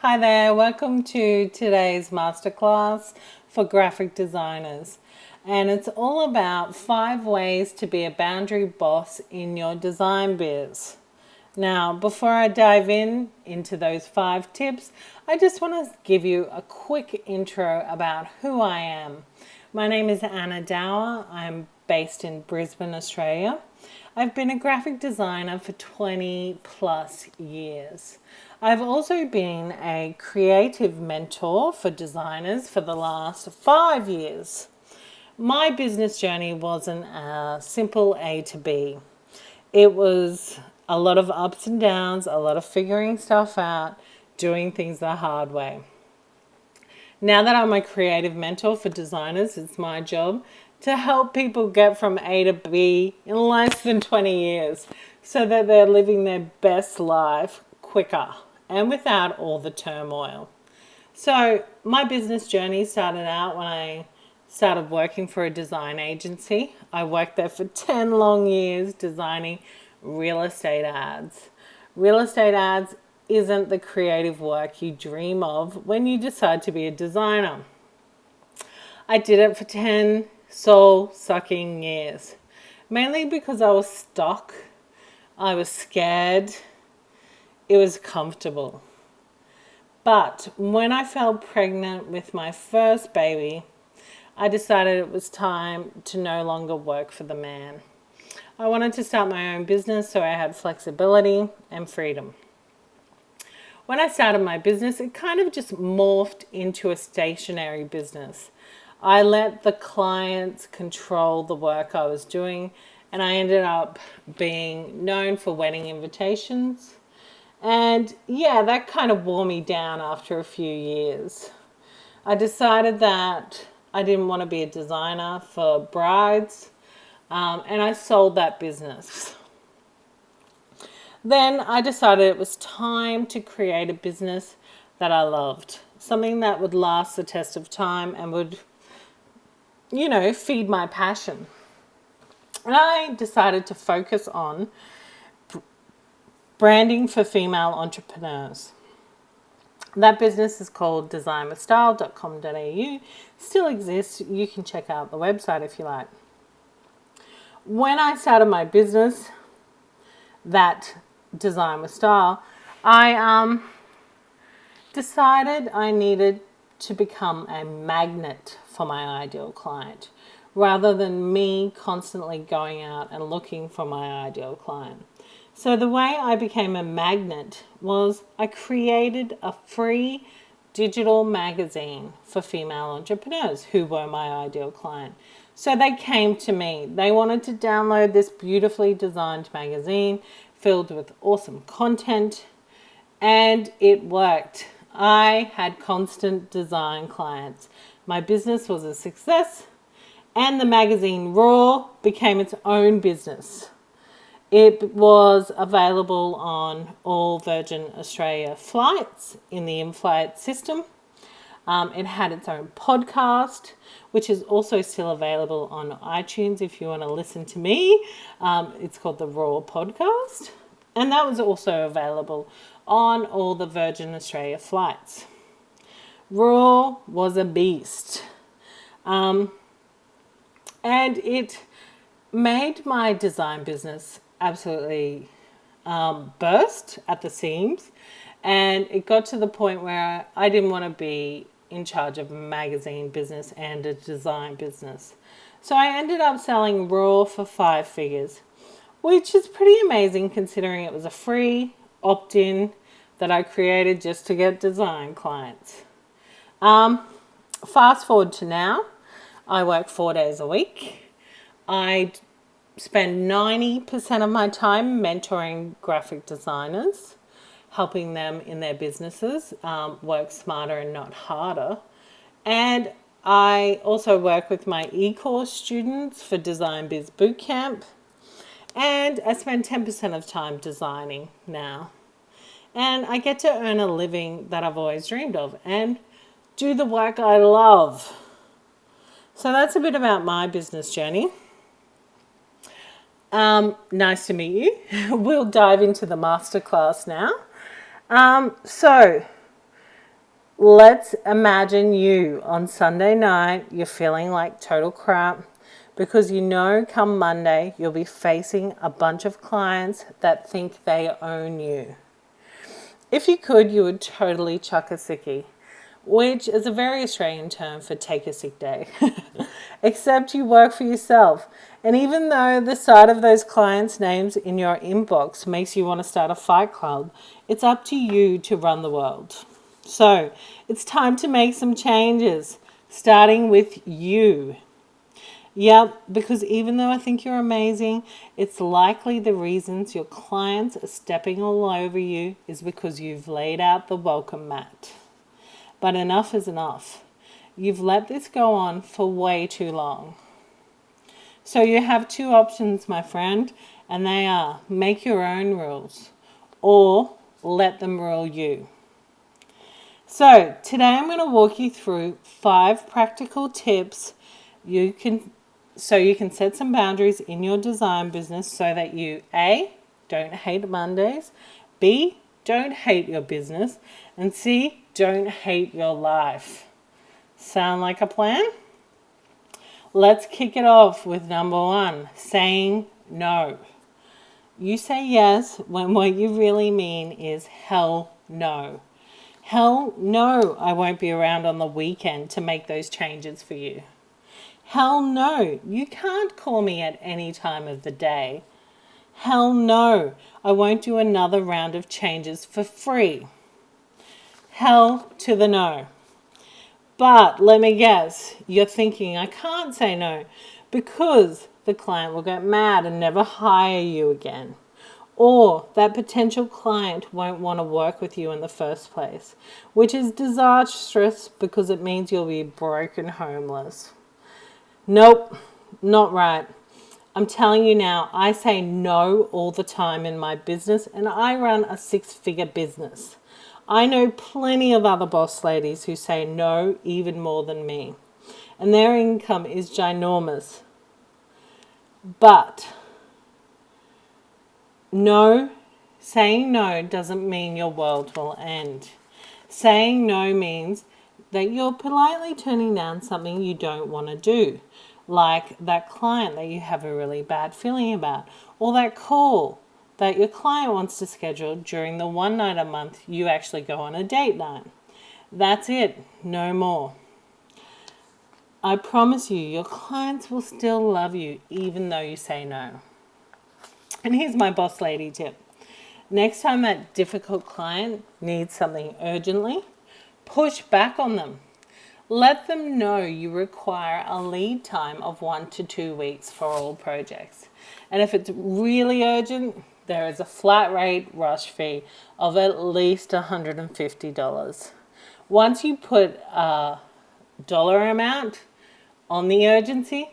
Hi there, welcome to today's masterclass for graphic designers. And it's all about 5 ways to be a boundary boss in your design biz. Now, before I dive into those 5 tips, I just want to give you a quick intro about who I am. My name is Anna Dower. I'm based in Brisbane, Australia. I've been a graphic designer for 20 plus years. I've also been a creative mentor for designers for the last 5 years. My business journey wasn't a simple A to B. It was a lot of ups and downs, a lot of figuring stuff out, doing things the hard way. Now that I'm a creative mentor for designers, it's my job to help people get from A to B in less than 20 years so that they're living their best life quicker and without all the turmoil. So, my business journey started out when I started working for a design agency. I worked there for 10 long years designing real estate ads. Real estate ads isn't the creative work you dream of when you decide to be a designer. I did it for 10 soul sucking years, mainly because I was stuck, I was scared, it was comfortable. But when I fell pregnant with my first baby, I decided it was time to no longer work for the man. I wanted to start my own business so I had flexibility and freedom. When I started my business, it kind of just morphed into a stationary business. I let the clients control the work I was doing, and I ended up being known for wedding invitations. And yeah, that kind of wore me down after a few years. I decided that I didn't want to be a designer for brides, and I sold that business. Then I decided it was time to create a business that I loved, something that would last the test of time and would, feed my passion. And I decided to focus on branding for female entrepreneurs. That business is called designwithstyle.com.au. Still exists. You can check out the website if you like. When I started my business, that Design with Style, I decided I needed to become a magnet for my ideal client rather than me constantly going out and looking for my ideal client. So the way I became a magnet was I created a free digital magazine for female entrepreneurs who were my ideal client. So they came to me. They wanted to download this beautifully designed magazine filled with awesome content, and it worked. I had constant design clients. My business was a success, and the magazine Raw became its own business. It was available on all Virgin Australia flights in the in-flight system. It had its own podcast, which is also still available on iTunes if you want to listen to me. It's called the Raw Podcast. And that was also available on all the Virgin Australia flights. Raw was a beast. And it made my design business absolutely burst at the seams. And it got to the point where I didn't want to be in charge of a magazine business and a design business. So I ended up selling Raw for 5 figures, which is pretty amazing considering it was a free opt-in that I created just to get design clients. Fast forward to now, I work 4 days a week. I spend 90% of my time mentoring graphic designers, helping them in their businesses work smarter and not harder. And I also work with my e-course students for Design Biz Bootcamp. And I spend 10% of time designing now. And I get to earn a living that I've always dreamed of and do the work I love. So that's a bit about my business journey. Nice to meet you. We'll dive into the masterclass now. So Let's imagine you on Sunday night, you're feeling like total crap because you know come Monday you'll be facing a bunch of clients that think they own you. If you could, you would totally chuck a sickie, which is a very Australian term for take a sick day. Except you work for yourself. And even though the sight of those clients' names in your inbox makes you want to start a fight club, it's up to you to run the world. So it's time to make some changes, starting with you. Yep, because even though I think you're amazing, it's likely the reasons your clients are stepping all over you is because you've laid out the welcome mat. But enough is enough. You've let this go on for way too long. So you have two options, my friend, and they are make your own rules or let them rule you. So today I'm going to walk you through 5 practical tips you can set some boundaries in your design business so that you A, don't hate Mondays, B, don't hate your business, and C, don't hate your life. Sound like a plan? Let's kick it off with number 1, saying no. You say yes when what you really mean is hell no. Hell no, I won't be around on the weekend to make those changes for you. Hell no, you can't call me at any time of the day. Hell no, I won't do another round of changes for free. Hell to the no. But let me guess, you're thinking I can't say no because the client will get mad and never hire you again. Or that potential client won't want to work with you in the first place, which is disastrous because it means you'll be broke and homeless. Nope, not right. I'm telling you now, I say no all the time in my business and I run a 6-figure business. I know plenty of other boss ladies who say no even more than me. And their income is ginormous. But no, saying no doesn't mean your world will end. Saying no means that you're politely turning down something you don't want to do. Like that client that you have a really bad feeling about, or that call that your client wants to schedule during the one night a month you actually go on a date night. That's it, no more. I promise you, your clients will still love you even though you say no. And here's my boss lady tip. Next time that difficult client needs something urgently, push back on them. Let them know you require a lead time of 1 to 2 weeks for all projects. And if it's really urgent, there is a flat rate rush fee of at least $150. Once you put a dollar amount on the urgency,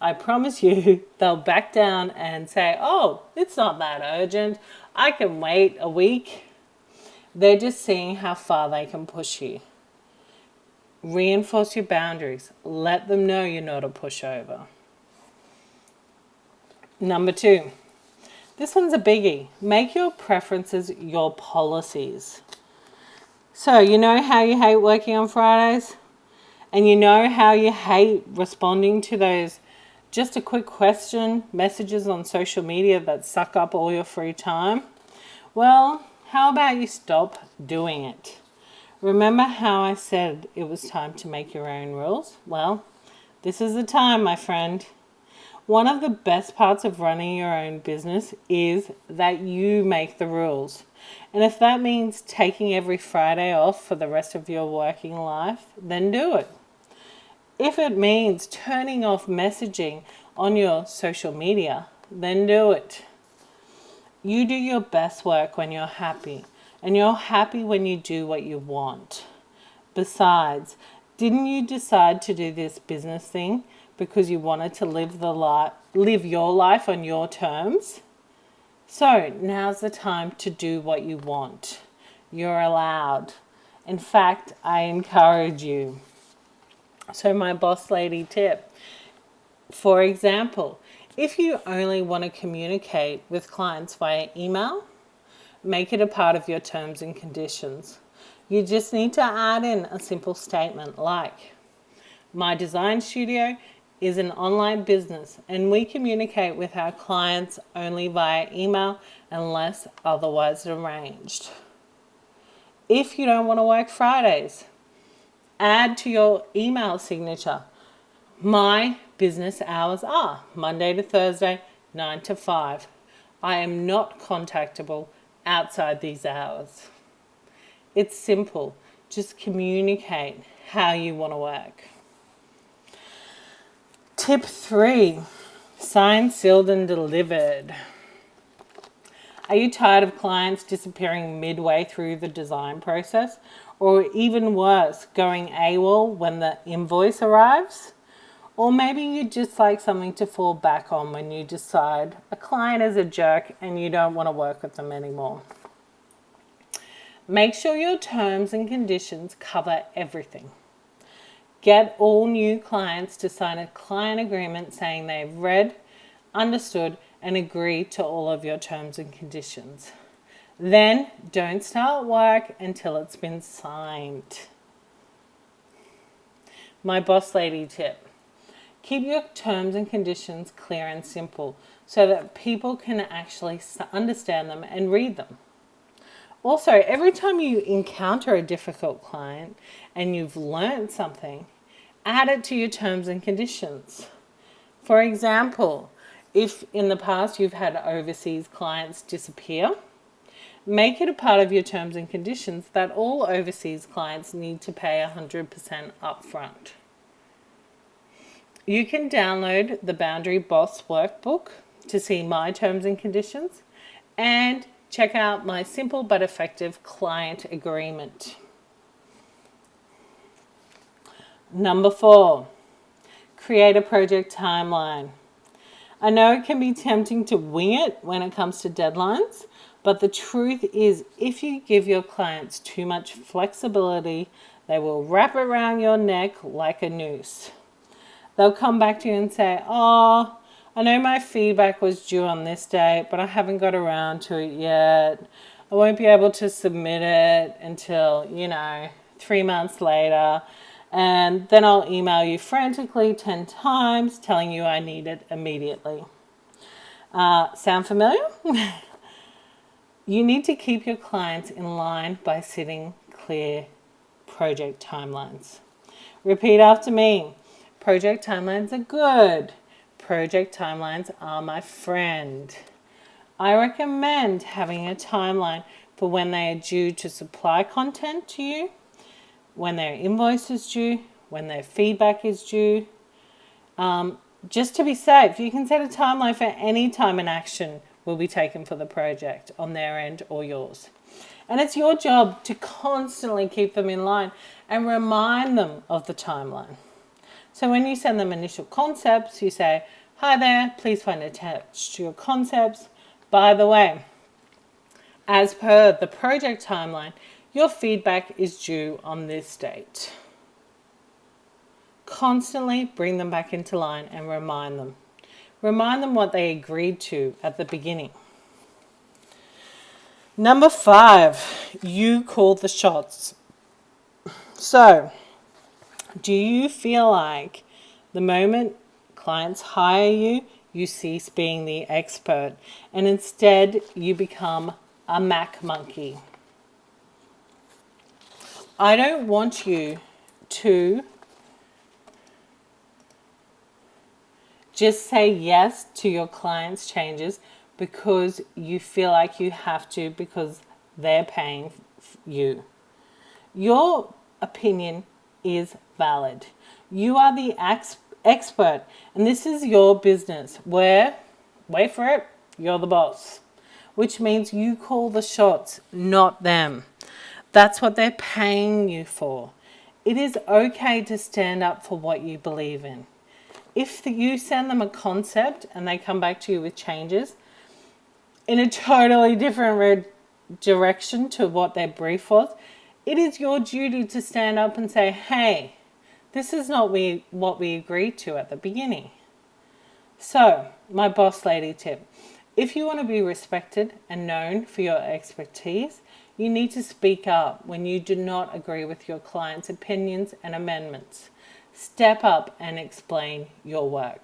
I promise you they'll back down and say, oh, it's not that urgent. I can wait a week. They're just seeing how far they can push you. Reinforce your boundaries. Let them know you're not a pushover. Number 2. This one's a biggie. Make your preferences your policies. So, you know how you hate working on Fridays? And you know how you hate responding to those just a quick question messages on social media that suck up all your free time? Well, how about you stop doing it? Remember how I said it was time to make your own rules? Well, this is the time, my friend. One of the best parts of running your own business is that you make the rules. And if that means taking every Friday off for the rest of your working life, then do it. If it means turning off messaging on your social media, then do it. You do your best work when you're happy. And you're happy when you do what you want. Besides, didn't you decide to do this business thing because you wanted to live your life on your terms? So now's the time to do what you want. You're allowed. In fact, I encourage you. So my boss lady tip. For example, if you only want to communicate with clients via email, make it a part of your terms and conditions. You just need to add in a simple statement like, my design studio is an online business and we communicate with our clients only via email unless otherwise arranged. If you don't want to work Fridays, add to your email signature, my business hours are Monday to Thursday, 9 to 5. I am not contactable outside these hours. It's simple. Just communicate how you want to work. Tip 3, signed, sealed and delivered. Are you tired of clients disappearing midway through the design process? Or even worse, going AWOL when the invoice arrives? Or maybe you just like something to fall back on when you decide a client is a jerk and you don't want to work with them anymore. Make sure your terms and conditions cover everything. Get all new clients to sign a client agreement saying they've read, understood, and agreed to all of your terms and conditions. Then don't start work until it's been signed. My boss lady tip. Keep your terms and conditions clear and simple so that people can actually understand them and read them. Also, every time you encounter a difficult client and you've learned something, add it to your terms and conditions. For example, if in the past you've had overseas clients disappear, make it a part of your terms and conditions that all overseas clients need to pay 100% upfront. You can download the Boundary Boss workbook to see my terms and conditions and check out my simple but effective client agreement. Number 4, create a project timeline. I know it can be tempting to wing it when it comes to deadlines, but the truth is if you give your clients too much flexibility, they will wrap around your neck like a noose. They'll come back to you and say, oh, I know my feedback was due on this date, but I haven't got around to it yet. I won't be able to submit it until, 3 months later. And then I'll email you frantically 10 times telling you I need it immediately. Sound familiar? You need to keep your clients in line by setting clear project timelines. Repeat after me. Project timelines are good. Project timelines are my friend. I recommend having a timeline for when they are due to supply content to you, when their invoice is due, when their feedback is due. Just to be safe, you can set a timeline for any time an action will be taken for the project on their end or yours. And it's your job to constantly keep them in line and remind them of the timeline. So when you send them initial concepts, you say, hi there, please find attached to your concepts. By the way, as per the project timeline, your feedback is due on this date. Constantly bring them back into line and remind them. Remind them what they agreed to at the beginning. Number 5, you call the shots. So, do you feel like the moment clients hire you, you cease being the expert and instead you become a Mac monkey? I don't want you to just say yes to your clients' changes because you feel like you have to because they're paying you. Your opinion is valid. You are the expert and this is your business where, wait for it, you're the boss, which means you call the shots, not them. That's what they're paying you for. It is okay to stand up for what you believe in. If you send them a concept and they come back to you with changes in a totally different direction to what their brief was, it is your duty to stand up and say, hey, this is not what we agreed to at the beginning. So, my boss lady tip. If you want to be respected and known for your expertise, You need to speak up when you do not agree with your client's opinions and amendments. Step up and explain your work.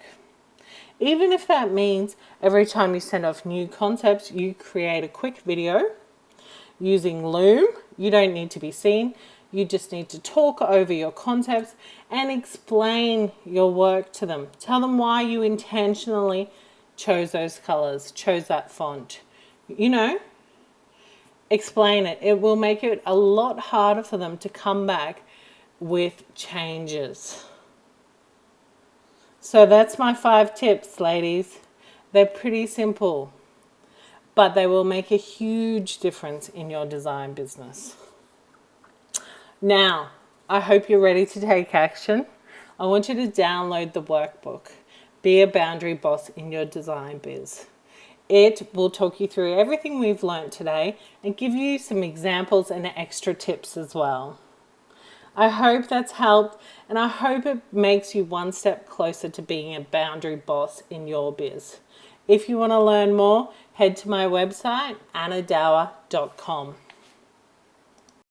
Even if that means every time you send off new concepts, you create a quick video using Loom. You don't need to be seen. You just need to talk over your concepts and explain your work to them. Tell them why you intentionally chose those colors, chose that font. Explain it. It will make it a lot harder for them to come back with changes. So that's my 5 tips, ladies. They're pretty simple, but they will make a huge difference in your design business. Now, I hope you're ready to take action. I want you to download the workbook, Be a Boundary Boss in Your Design Biz. It will talk you through everything we've learned today and give you some examples and extra tips as well. I hope that's helped, and I hope it makes you one step closer to being a boundary boss in your biz. If you want to learn more, head to my website, annadower.com.